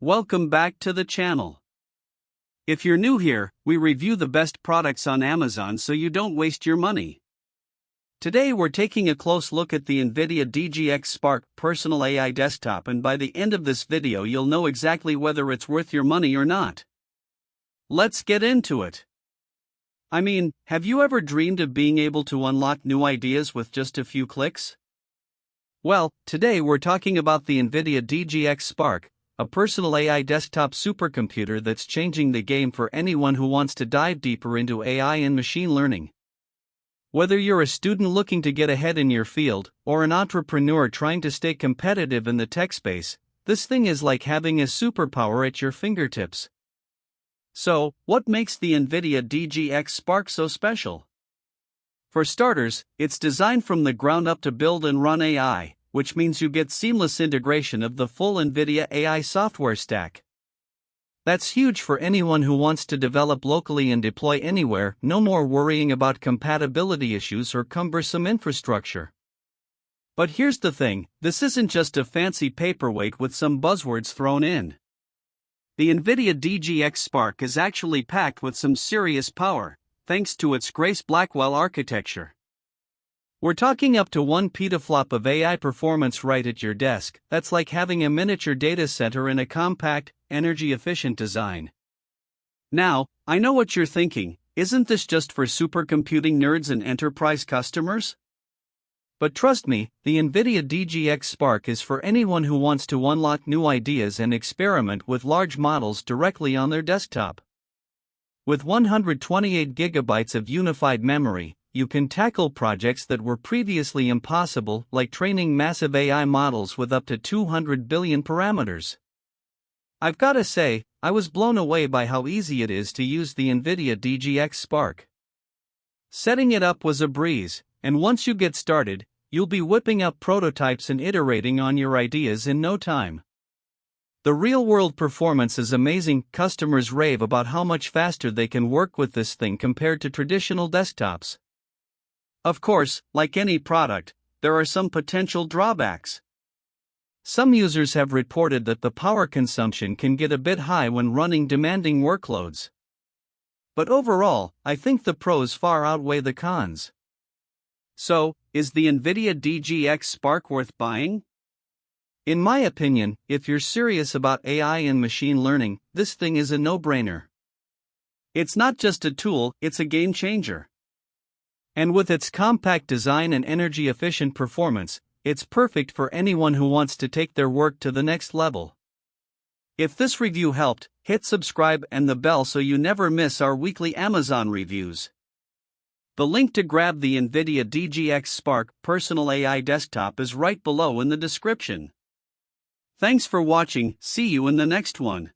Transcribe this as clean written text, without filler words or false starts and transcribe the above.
Welcome back to the channel. If you're new here, we review the best products on Amazon so you don't waste your money. Today we're taking a close look at the NVIDIA DGX Spark personal AI desktop, and by the end of this video you'll know exactly whether it's worth your money or not. Let's get into it. I mean, have you ever dreamed of being able to unlock new ideas with just a few clicks? Well, today we're talking about the NVIDIA DGX Spark, a personal AI desktop supercomputer that's changing the game for anyone who wants to dive deeper into AI and machine learning. Whether you're a student looking to get ahead in your field, or an entrepreneur trying to stay competitive in the tech space, this thing is like having a superpower at your fingertips. So, what makes the NVIDIA DGX Spark so special? For starters, it's designed from the ground up to build and run AI, which means you get seamless integration of the full NVIDIA AI software stack. That's huge for anyone who wants to develop locally and deploy anywhere. No more worrying about compatibility issues or cumbersome infrastructure. But here's the thing, this isn't just a fancy paperweight with some buzzwords thrown in. The NVIDIA DGX Spark is actually packed with some serious power, thanks to its Grace Blackwell architecture. We're talking up to 1 petaflop of AI performance right at your desk. That's like having a miniature data center in a compact, energy-efficient design. Now, I know what you're thinking, isn't this just for supercomputing nerds and enterprise customers? But trust me, the NVIDIA DGX Spark is for anyone who wants to unlock new ideas and experiment with large models directly on their desktop. With 128 gigabytes of unified memory, you can tackle projects that were previously impossible, like training massive AI models with up to 200 billion parameters. I've gotta say, I was blown away by how easy it is to use the NVIDIA DGX Spark. Setting it up was a breeze, and once you get started, you'll be whipping up prototypes and iterating on your ideas in no time. The real-world performance is amazing. Customers rave about how much faster they can work with this thing compared to traditional desktops. Of course, like any product, there are some potential drawbacks. Some users have reported that the power consumption can get a bit high when running demanding workloads. But overall, I think the pros far outweigh the cons. So, is the NVIDIA DGX Spark worth buying? In my opinion, if you're serious about AI and machine learning, this thing is a no-brainer. It's not just a tool, it's a game changer. And with its compact design and energy-efficient performance, it's perfect for anyone who wants to take their work to the next level. If this review helped, hit subscribe and the bell so you never miss our weekly Amazon reviews. The link to grab the NVIDIA DGX Spark personal AI desktop is right below in the description. Thanks for watching, see you in the next one.